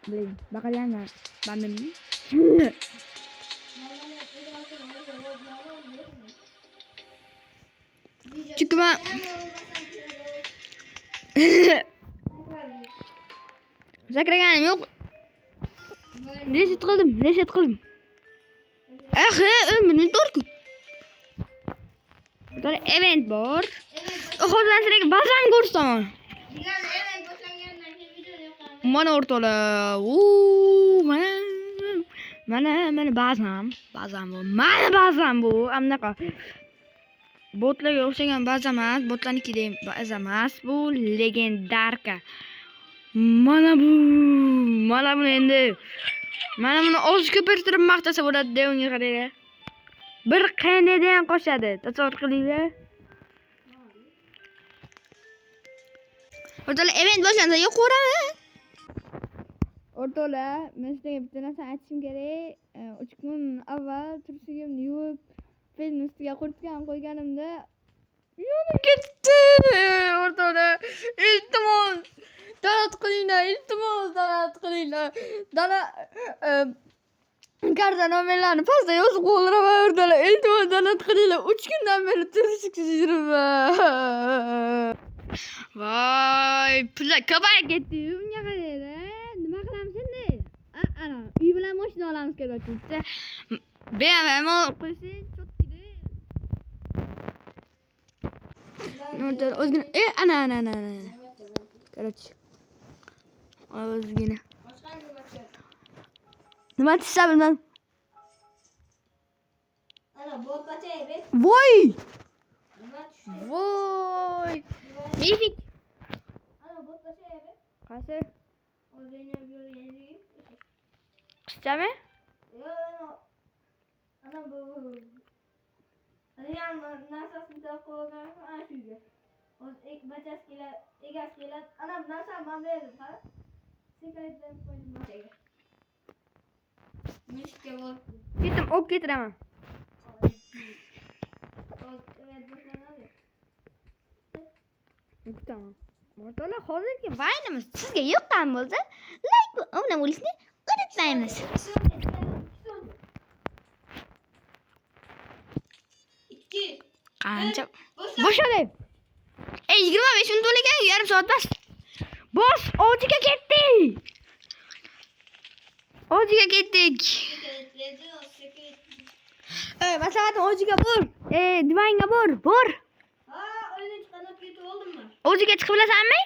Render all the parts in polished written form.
Bileyim. Bakacağım ben. Ben de bileyim. Çünkü ben sakraganım yok. Reset qildim. Ömrümni to'rtku. Burada event bor. Hozir sizlarga bazani ko'rsataman. Mana o'rtoqlar. Mana bazam bu. Mana bazam bu. Anaqa botlarga o'xshagan baza emas, botlarniki deyim, baza emas. Bu legendarka. Mana buni endi. Mana buni oz ko'pirtirib maqtasa bo'ladi, devonga qaranglar. Bir qandayda ham qo'shadi. Tasavvur qilinglar. O'rtoqlar, event boshlansa yo'q ko'raman. O'rtoqlar, men sizlarga bitta narsa aytishim kerak. 3 kun avval turshigimni yuvib, film ustiga qurtgan qo'yganimda yonib ketdi. O'rtoqlar, iltimos, dalat qilinglar. Dala karta nomerlarni pastda yozib qo'yiraman, o'rtoqlar. Iltimos, dalat qilinglar. 3 kundan beri tursiksiz yuribman. Voy, pullar ko'payib ketdi. Unga qaranglar. Nima qilamiz endi? Ana, uy bilan mashina olamiz kerakda. BMW olib qo'ysak, cho'tkida. O'rtoqlar, o'zgina. Ana. Короче. O'zgina. Nima tishsa bilmam. Ana, bo'tqacha. Voy! Nima tushdi? Voy! Nefik. Ana, bo'tqacha. Qaysi? O'zingni yurganingni. Qizchami? Yo'q, ana bu. Ana narsasini taqo'gan ana shuga. O'z bachasilar, egasilar. Ana bu narsa men berdim, qara. Sekretdan qo'ydim mashaga. Mishga bor. Ketdim, olib ketiraman. Tamam. O'rtoqlar, hozirgi vaynimiz sizga yoqqan bo'lsa, like va obuna bo'lishni unutmaymiz. Qancha? Boshlaydi. 25 minut bo'lgan, yarim soat bas. Boss, ojiga ketdik. Maslahatim ojiga bor. Divanga bor. Ha, o'yinga chiqib ketib oldimmi? Ojiga chiqib bilasanmi?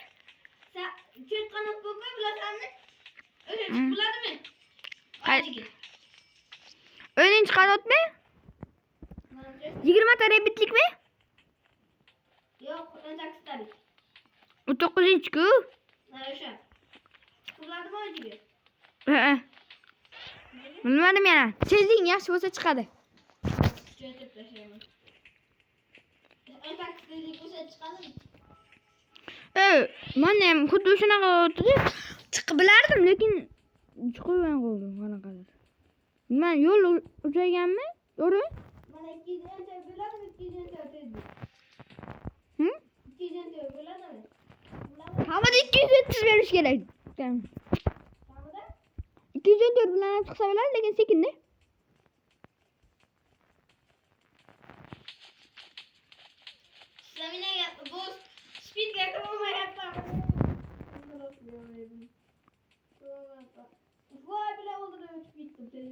Sen chet qanot bo'lmay bilasanmi? O'yinga chiqib biladimi? Ojiga. O'yin chiqarotmi? 20 ta rebitlikmi? Yo'q, 18 talik. 9-ku. Mana o'sha. Biladimi ojiga? Bilmadim yana. Tezlik yaxshi bo'lsa chiqadi. Chetib tashlayman. 18 talik bo'lsa chiqadimi? Men ham xuddi shunaqa o'tdi. Chiqib bilardim, lekin chiqolmay qoldim qanaqadir. Men yo'l uzayganmi? To'g'ri? Mana 200 biladimi? 200 tezlik. 200 biladimi? Hamada 230 berish kerak. Hamada? 214 bilan chiqsa bo'ladi, lekin sekinda. Sizlarga bu speedga kirmayapman. Voy bilan oldidan o'tib ketdim.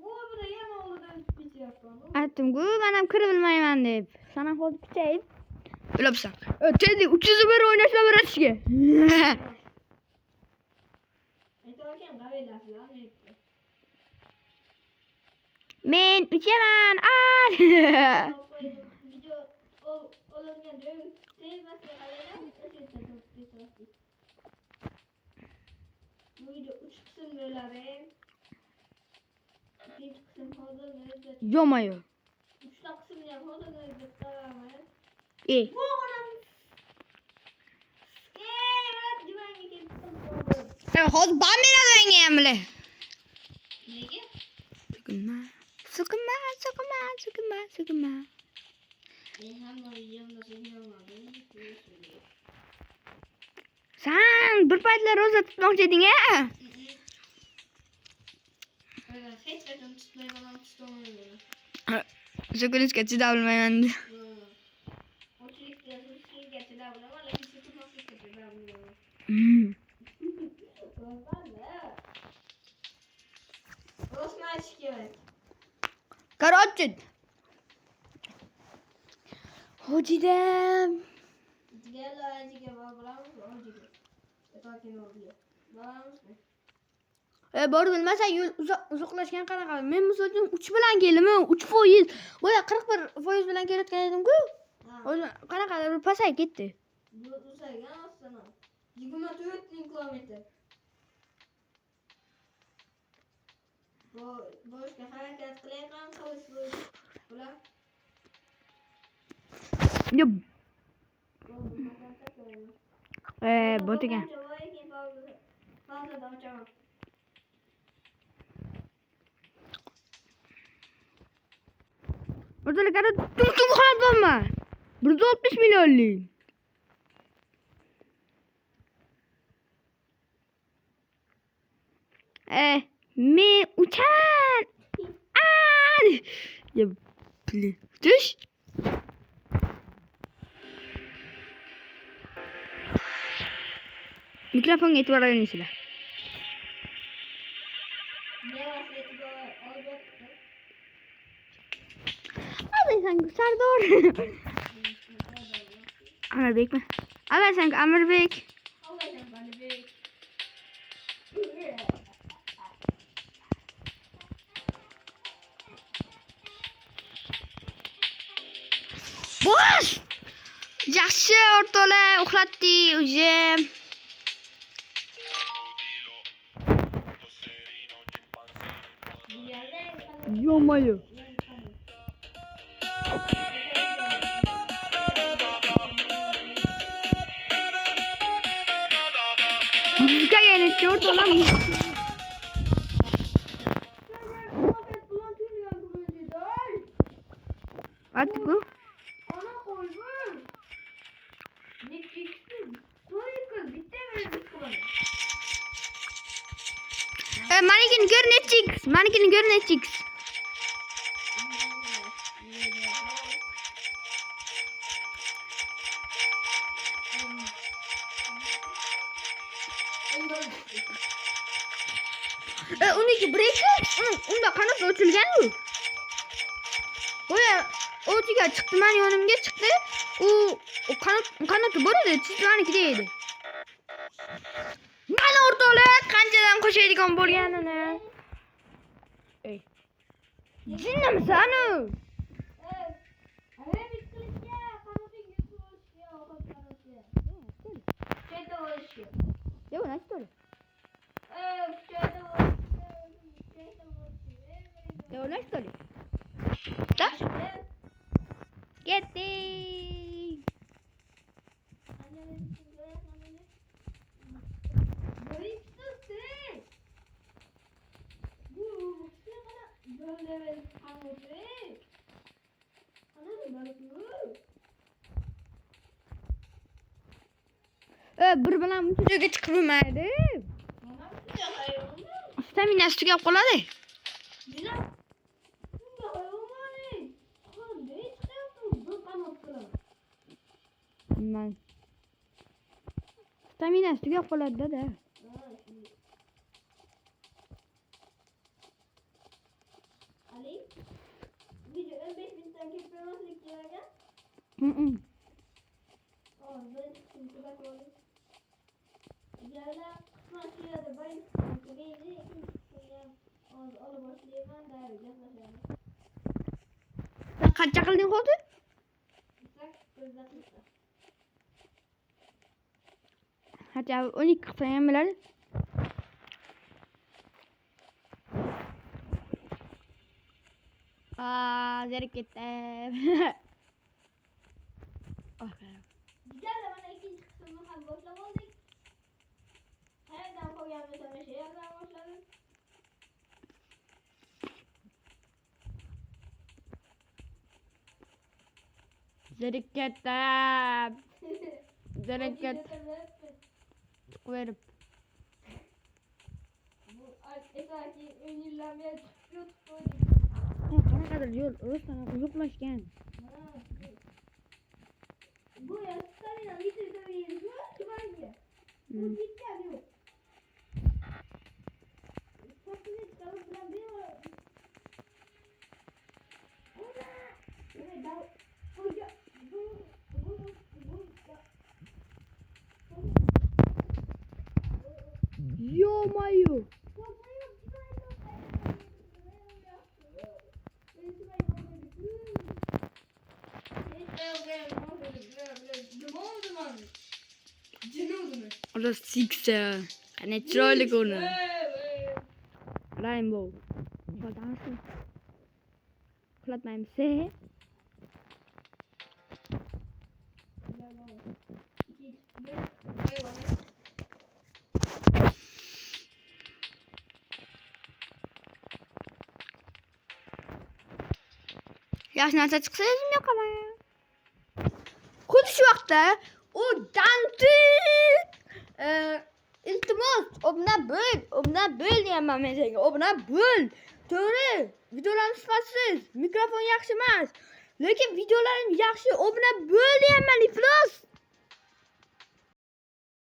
Voy bilan yana oldidan o'tib ketyapman. Aytdim-ku, men ham kirib bilmayman deb. Sana hozir kuchayib. Bilabsan. Tezlik 300 bir o'ynashma biratishga. Aytayotgan qabilasizlar nima? Men uchaman. Video olingan joy tezmasga qaraylar. Bu video 3 qism bo'ladi. Ikkinchi qism hozir Yo'mayo. 3 ta qismni ham hozir qaraman. Hozir bameranga ham bile. Nega? So'kinma. Men hamma videomda so'kmadim. Sen bir paytlar ro'za tutmoqchi eding-a? Hech qachon tutmayman, tutolmayman. So'kinishga chidab olmayman. Ochlikka, suslikka chidab olaman, lekin tutmaslikka chidab olmayman. Rostni aytish kerak. Короче. Hojidam. Galajiga boramiz, hojiga. Yo'qkin hojiga. Boramizmi? Bor bilmasa yo'l uzoqlashgan qanaqa? Men misol uchun 3 bilan keldim, 3%. Boya 41% bilan kelayotgan edim-ku. O'zi qanaqadir pasayib ketdi. Uzaygan ostan. 24 kilometr. Boshqa harakat qilayotgan qilish bular. Yo. Botiga. O'zini qara turtum holat bo'lma. 160 millionlik. Men uchan. Ya, pli. Tush. Mikrofonga e'tibor beraysizlar. Sen Sardor. Amirbek mi? Aga sen Amirbek. Boş. Yaxshi o'rtoqlar, uxlatdi o'zi. Yo-mayo. Müzika gelişiyor dolan. Artık bu. Ana koyun. Netflix'in soy kız bitti mi kız? Manikin gör Netflix. Manikin gör Netflix. Uniki break. Unda qanaqa o'tilgan u? Boya o'tiga chiqdi, men yonimga chiqdi. U qanoti bor edi, chizmaniki deydi. Mana o'rtoqlar qanchadan qo'shadigan bo'lganini. Ey. Jinnimisan u? Yo, nasıl öyle? Yo, nasıl öyle? Da? Gitti. Bir bilan bunchaga chiqib bo'lmaydi. Staminasi tugab qoladi. Man. Staminasi tugab qoladi dada. Ali, video 15 minutdan keyin ko'rmaslik kerak-a? Jala qismatlarda birinchi tugaydi, ikkinchi ham hozir olib boshlayman, daydi gaplashamiz. Sen qancha qilding hozir? Hatta 12 qilsa ham bo'ladi. Zerikib ketdim. Jala mana ikkinchi qismni ham boshlab oldik. Qayerdan qolganimizni o'sha yerdan boshladim. Zerikib ketdim. Zerikib. chiqaverib. Bu aytaki ön yillarga YouTube qo'ydik. Qanaqadir yo'l o'zdan uzoqlashgan. Bu Stalin videoda yeydi. Kimanga? Bu gitgan yo'q. Stalin kalib bilan bir. Yo-mayo. Orada siksa. Qani chiroyli ko'rinadi. Rainbow. Fotosi. Uxlatmaymiz. Yaxshi narsa chiqsa o'zim yoqaman. Xuddi shu vaqtda u dantik iltimos obuna bo'l deyapman men senga. Obuna bo'l. To'g'ri, videolarim sifatsiz, mikrofon yaxshi emas. Lekin videolarim yaxshi, obuna bo'l deyapman iflos.